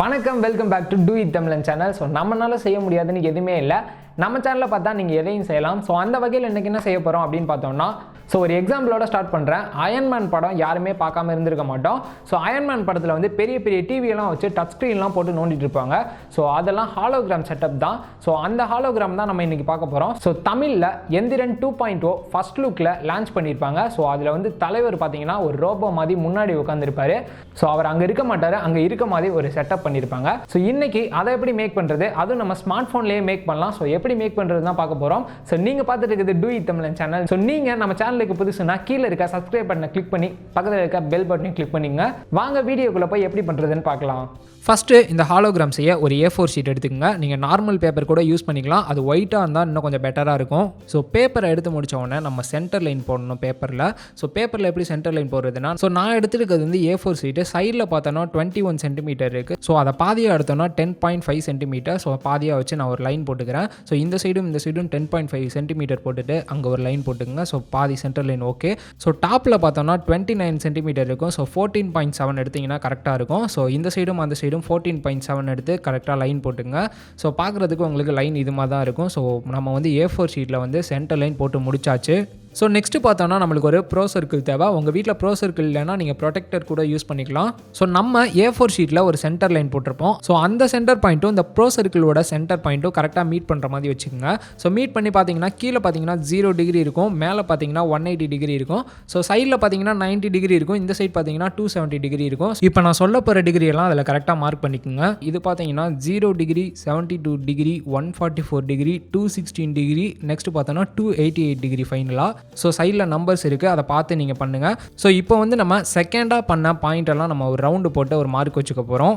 வணக்கம், welcome back to do it Tamilan channel. So நம்மளால செய்ய முடியாதுன்னு எதுவுமே இல்லை. நம்ம சேனலில் பார்த்தா நீங்கள் எதையும் செய்யலாம். ஸோ அந்த வகையில் இன்றைக்கி என்ன செய்ய போகிறோம் அப்படின்னு பார்த்தோம்னா, ஸோ ஒரு எக்ஸாம்பிளோட ஸ்டார்ட் பண்ணுறேன். அயன்மேன் படம் யாருமே பார்க்காம இருந்திருக்க மாட்டோம். ஸோ அயன்மேன் படத்தில் வந்து பெரிய பெரிய டிவியெல்லாம் வச்சு டச் ஸ்க்ரீன்லாம் போட்டு நோண்டிட்டு இருப்பாங்க. ஸோ அதெல்லாம் ஹாலோகிராம் செட்டப் தான். ஸோ அந்த ஹாலோகிராம் தான் நம்ம இன்றைக்கி பார்க்க போகிறோம். ஸோ தமிழில் எந்திரன் 2.0 ஃபர்ஸ்ட் லுக்கில் லான்ச் பண்ணியிருப்பாங்க. ஸோ அதில் வந்து தலைவர் பார்த்தீங்கன்னா ஒரு ரோபோ மாதிரி முன்னாடி உட்காந்துருப்பாரு. ஸோ அவர் அங்கே இருக்க மாட்டார், அங்கே இருக்க மாதிரி ஒரு செட்டப் பண்ணியிருப்பாங்க. ஸோ இன்னைக்கு அதை எப்படி மேக் பண்ணுறது, அதுவும் நம்ம ஸ்மார்ட் ஃபோன்லேயே மேக் பண்ணலாம். ஸோ எப்படி மேக் பண்ணுறது தான் பார்க்க போகிறோம். ஸோ நீங்கள் பார்த்துட்டு இருக்குது two it Tamilan channel. So நீங்கள் நம்ம சேனலுக்கு புதுசுனா கீழே இருக்க சப்ஸ்கிரைப் பட்டனை கிளிக் பண்ணி பக்கத்தில் இருக்க பெல் பட்டனையும் கிளிக் பண்ணிங்க. வாங்க வீடியோக்குள்ளே போய் எப்படி பண்ணுறதுன்னு பார்க்கலாம். ஃபஸ்ட்டு இந்த ஹாலோகிராம் செய்ய ஒரு A4 ஷீட் எடுத்துக்கோங்க. நீங்கள் நார்மல் பேப்பர் கூட யூஸ் பண்ணிக்கலாம். அது ஒயிட்டாக இருந்தால் இன்னும் கொஞ்சம் பெட்டராக இருக்கும். ஸோ பேப்பரை எடுத்து முடிச்ச உடனே நம்ம சென்டர் லைன் போடணும் பேப்பரில். ஸோ பேப்பரில் எப்படி சென்டர் லைன் போடுறதுன்னா, ஸோ நான் எடுத்துருக்கிறது வந்து A4 ஷீட்டு. சைடில் பார்த்தோன்னா 21 சென்டிமீட்டர் இருக்குது. ஸோ அதை பாதியாக எடுத்தோன்னா 10.5 சென்டிமீட்டர். ஸோ பாதியாக வச்சு நான் ஒரு லைன் போட்டுக்கிறேன். ஸோ இந்த சைடும் 10.5 சென்டிமீட்டர் போட்டுட்டு அங்கே ஒரு லைன் போட்டுக்கோங்க. ஸோ பாதி சென்டர் லைன் ஓகே. ஸோ டாப்பில் பார்த்தோன்னா 29 சென்டிமீட்டர் இருக்கும். ஸோ 14.7 எடுத்திங்கன்னா கரெக்டாக இருக்கும். ஸோ இந்த சைடும் அந்த சைடும் 14.7 எடுத்து கரெக்டாக லைன் போட்டுங்க. ஸோ பார்க்குறதுக்கு உங்களுக்கு லைன் இது மாதிரி தான் இருக்கும். ஸோ நம்ம வந்து A4 ஷீட்டில் வந்து சென்டர் லைன் போட்டு முடிச்சாச்சு. ஸோ நெக்ஸ்ட்டு பார்த்தோன்னா நம்மளுக்கு ஒரு ப்ரோ சர்க்கிள் தேவை. உங்கள் வீட்டில் ப்ரோ சர்க்கிள் இல்லைன்னா நீங்கள் ப்ரொடெக்டர் கூட யூஸ் பண்ணிக்கலாம். ஸோ நம்ம A4 ஷீட்டில் ஒரு சென்டர் லைன் போட்டிருப்போம். ஸோ அந்த சென்டர் பாயிண்ட்டும் இந்த ப்ரோ சர்க்கிளோட சென்டர் பாயிண்ட்டும் கரெக்டாக மீட் பண்ணுற மாதிரி வச்சுக்கோங்க. ஸோ மீட் பண்ணி பார்த்தீங்கன்னா கீழே பார்த்தீங்கன்னா 0 டிகிரி இருக்கும், மேலே பார்த்தீங்கன்னா 180 டிகிரி இருக்கும். ஸோ சைடில் பார்த்தீங்கன்னா 90 டிகிரி இருக்கும், இந்த சைட் பார்த்தீங்கன்னா 270 டிகிரி இருக்கும். இப்போ நான் சொல்ல போகிற டிகிரி எல்லாம் அதில் கரெக்டாக மார்க் பண்ணிக்கோங்க. இது பார்த்தீங்கன்னா 0 degree, 72 degree, 144 degree, 216 degree, next பார்த்தோன்னா 288 டிகிரி ஃபைனலாக. ஸோ சைடில் நம்பர்ஸ் இருக்குது, அதை பார்த்து நீங்கள் பண்ணுங்கள். ஸோ இப்போ வந்து நம்ம செகண்டாக பண்ண பாயிண்டெல்லாம் நம்ம ஒரு ரவுண்டு போட்டு ஒரு மார்க் வச்சுக்க போகிறோம்.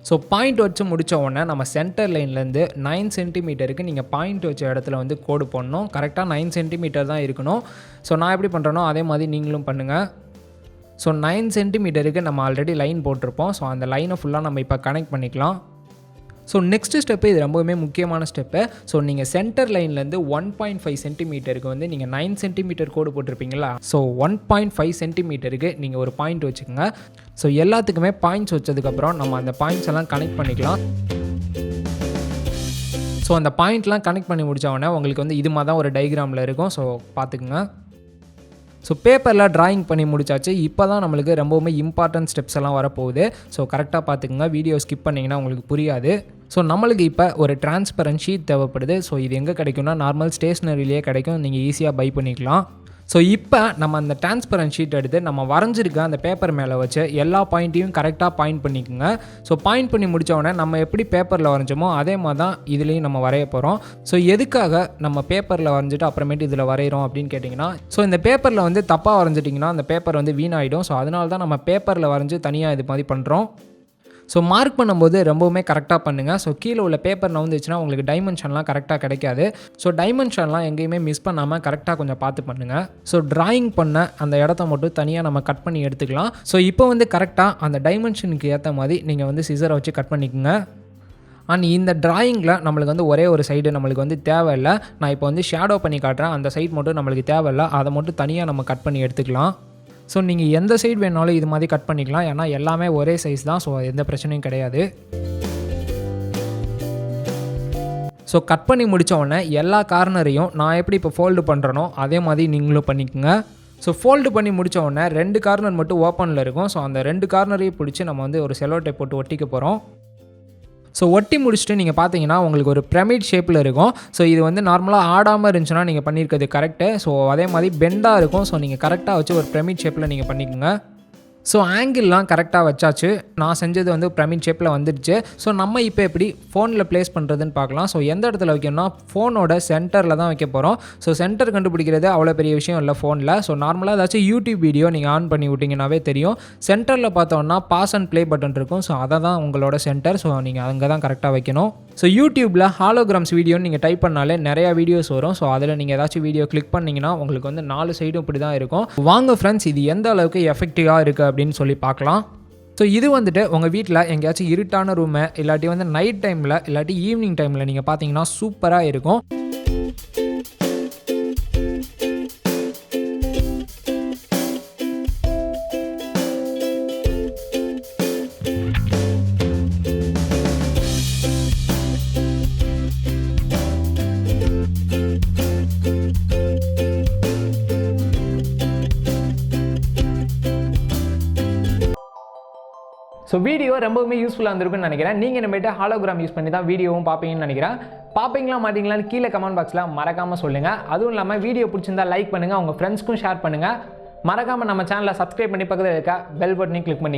ஸோ பாயிண்ட் வச்சு முடித்த உடனே நம்ம சென்டர் லைன்லேருந்து 9 சென்டிமீட்டருக்கு நீங்கள் பாயிண்ட் வச்ச இடத்துல வந்து கோடு போடணும். கரெக்டாக 9 சென்டிமீட்டர் தான் இருக்கணும். ஸோ நான் எப்படி பண்ணுறேனோ அதே மாதிரி நீங்களும் பண்ணுங்கள். ஸோ 9 சென்டிமீட்டருக்கு நம்ம ஆல்ரெடி லைன் போட்டிருப்போம். ஸோ அந்த லைனை ஃபுல்லாக நம்ம இப்போ கனெக்ட் பண்ணிக்கலாம். ஸோ நெக்ஸ்ட்டு ஸ்டெப்பு, இது ரொம்பவுமே முக்கியமான ஸ்டெப்பு. ஸோ நீங்கள் சென்டர் லைன்லேருந்து 1.5 சென்டிமீட்டருக்கு வந்து நீங்கள் 9 சென்டிமீட்டர் கோடு போட்டிருப்பீங்களா, ஸோ 1.5 சென்டிமீட்டருக்கு நீங்கள் ஒரு பாயிண்ட் வச்சுக்கோங்க. ஸோ எல்லாத்துக்குமே பாயிண்ட்ஸ் வச்சதுக்கப்புறம் நம்ம அந்த பாயிண்ட்ஸ் எல்லாம் கனெக்ட் பண்ணிக்கலாம். ஸோ அந்த பாயிண்ட்லாம் கனெக்ட் பண்ணி முடித்த உடனே உங்களுக்கு வந்து இது மாதிரி தான் ஒரு டயக்ராமில் இருக்கும். ஸோ பார்த்துக்குங்க. ஸோ பேப்பரில் ட்ராயிங் பண்ணி முடிச்சாச்சு. இப்போ தான் நம்மளுக்கு ரொம்பவுமே இம்பார்ட்டன்ட் ஸ்டெப்ஸ் எல்லாம் வரப்போகுது. ஸோ கரெக்டாக பார்த்துக்குங்க, வீடியோ ஸ்கிப் பண்ணிங்கன்னா உங்களுக்கு புரியாது. ஸோ நம்மளுக்கு இப்போ ஒரு டிரான்ஸ்பரன்ட் ஷீட் தேவைப்படுது. ஸோ இது எங்கே கிடைக்கும்னா நார்மல் ஸ்டேஷ்னரியிலே கிடைக்கும், நீங்கள் ஈஸியாக பை பண்ணிக்கலாம். ஸோ இப்போ நம்ம அந்த டிரான்ஸ்பரன்ட் ஷீட் எடுத்து நம்ம வரைஞ்சிருக்க அந்த பேப்பர் மேலே வச்சு எல்லா பாயிண்ட்டையும் கரெக்டாக பாயிண்ட் பண்ணிக்கோங்க. ஸோ பாயிண்ட் பண்ணி முடித்த உடனே நம்ம எப்படி பேப்பரில் வரைஞ்சோமோ அதே மாதிரி தான் இதுலேயும் நம்ம வரைய போகிறோம். ஸோ எதுக்காக நம்ம பேப்பரில் வரைஞ்சிட்டு அப்புறமேட்டு இதில் வரைகிறோம் அப்படின்னு கேட்டிங்கன்னா, ஸோ இந்த பேப்பரில் வந்து தப்பாக வரைஞ்சிட்டிங்கன்னா அந்த பேப்பர் வந்து வீணாகிடும். ஸோ அதனால தான் நம்ம பேப்பரில் வரைஞ்சி தனியாக இது மாதிரி பண்ணுறோம். ஸோ மார்க் பண்ணும்போது ரொம்பவுமே கரெக்டாக பண்ணுங்கள். ஸோ கீழே உள்ள பேப்பர் நவுந்துச்சுன்னா உங்களுக்கு டைமென்ஷன்லாம் கரெக்டாக கிடைக்காது. ஸோ டைமென்ஷன்லாம் எங்கேயுமே மிஸ் பண்ணாமல் கரெக்டாக கொஞ்சம் பார்த்து பண்ணுங்கள். ஸோ ட்ராயிங் பண்ண அந்த இடத்த மட்டும் தனியாக நம்ம கட் பண்ணி எடுத்துக்கலாம். ஸோ இப்போ வந்து கரெக்டாக அந்த டைமென்ஷனுக்கு ஏற்ற மாதிரி நீங்கள் வந்து சிசரை வச்சு கட் பண்ணிக்கோங்க. அண்ட் இந்த ட்ராயிங்கில் நம்மளுக்கு வந்து ஒரே ஒரு சைடு நம்மளுக்கு வந்து தேவையில்லை. நான் இப்போ வந்து ஷேடோ பண்ணி காட்டுறேன், அந்த சைடு மட்டும் நம்மளுக்கு தேவையில்லை, அதை மட்டும் தனியாக நம்ம கட் பண்ணி எடுத்துக்கலாம். ஸோ நீங்கள் எந்த சைடு வேணாலும் இது மாதிரி கட் பண்ணிக்கலாம், ஏன்னா எல்லாமே ஒரே சைஸ் தான். ஸோ எந்த பிரச்சனையும் கிடையாது. ஸோ கட் பண்ணி முடித்த உடனே எல்லா கார்னரையும் நான் எப்படி இப்போ ஃபோல்டு பண்ணுறனோ அதே மாதிரி நீங்களும் பண்ணிக்கோங்க. ஸோ ஃபோல்டு பண்ணி முடித்த உடனே 2 கார்னர் மட்டும் ஓப்பனில் இருக்கும். ஸோ அந்த 2 கார்னரையும் பிடிச்சி நம்ம வந்து ஒரு செலோ டேப் போட்டு ஒட்டிக்க போகிறோம். ஸோ ஒட்டி முடிச்சுட்டு நீங்கள் பார்த்தீங்கன்னா உங்களுக்கு ஒரு பிரமிட் ஷேப்பில் இருக்கும். ஸோ இது வந்து நார்மலாக ஆடாமல் இருந்துச்சுன்னா நீங்கள் பண்ணியிருக்கிறது கரெக்டு. ஸோ அதே மாதிரி பெண்டாக இருக்கும். ஸோ நீங்கள் கரெக்டாக வச்சு ஒரு பிரமிட் ஷேப்பில் நீங்கள் பண்ணிக்கோங்க. ஸோ ஆங்கிள்லாம் கரெக்டாக வச்சாச்சு. நான் செஞ்சது வந்து பிரமிட் ஷேப்பில் வந்துடுச்சு. ஸோ நம்ம இப்போ எப்படி ஃபோனில் ப்ளேஸ் பண்ணுறதுன்னு பார்க்கலாம். ஸோ எந்த இடத்துல வைக்கணும்னா ஃபோனோட சென்டரில் தான் வைக்க போகிறோம். ஸோ சென்டர் கண்டுபிடிக்கிறது அவ்வளோ பெரிய விஷயம் இல்லை ஃபோனில். ஸோ நார்மலாக ஏதாச்சும் யூடியூப் வீடியோ நீங்கள் ஆன் பண்ணி விட்டிங்கனாவே தெரியும். சென்டரில் பார்த்தோன்னா பாஸ் அண்ட் ப்ளே பட்டன் இருக்கும். ஸோ அதை தான் உங்களோட சென்டர். ஸோ நீங்கள் அங்கே தான் கரெக்டாக வைக்கணும். ஸோ யூடியூப்பில் ஹாலோகிராம்ஸ் வீடியோன்னு நீங்கள் டைப் பண்ணாலே நிறையா வீடியோஸ் வரும். ஸோ அதில் நீங்கள் ஏதாச்சும் வீடியோ கிளிக் பண்ணிங்கன்னா உங்களுக்கு வந்து 4 சைடும் இப்படி தான் இருக்கும். வாங்க ஃப்ரெண்ட்ஸ், இது எந்த அளவுக்கு எஃபெக்டிவாக இருக்குது அப்படின்னு சொல்லி பார்க்கலாம். ஸோ இது வந்துட்டு உங்கள் வீட்டில் எங்கேயாச்சும் இருட்டான ரூமு இல்லாட்டி வந்து நைட் டைமில் இல்லாட்டி ஈவினிங் டைமில் நீங்கள் பார்த்தீங்கன்னா சூப்பராக இருக்கும். ஸோ வீடியோ ரொம்பவுமே யூஸ்ஃபுல்லாக இருந்திருக்குன்னு நினைக்கிறேன். நீங்கள் நம்மகிட்ட ஹாலோகிராம் யூஸ் பண்ணி தான் வீடியோவும் பார்ப்பீங்கன்னு நினைக்கிறேன். பார்ப்பீங்களா மாட்டீங்களான்னு கீழே கமெண்ட் பாக்ஸில் மறக்காமல் சொல்லுங்கள். அதுவும் இல்லாமல் வீடியோ பிடிச்சிருந்தா லைக் பண்ணுங்கள், உங்கள் ஃப்ரெண்ட்ஸ்க்கும் ஷேர் பண்ணுங்கள். மறக்காமல் நம்ம சேனலை சப்ஸ்கிரைப் பண்ணி பக்கத்தில் இருக்க பெல் பட்டனையும் கிளிக் பண்ணி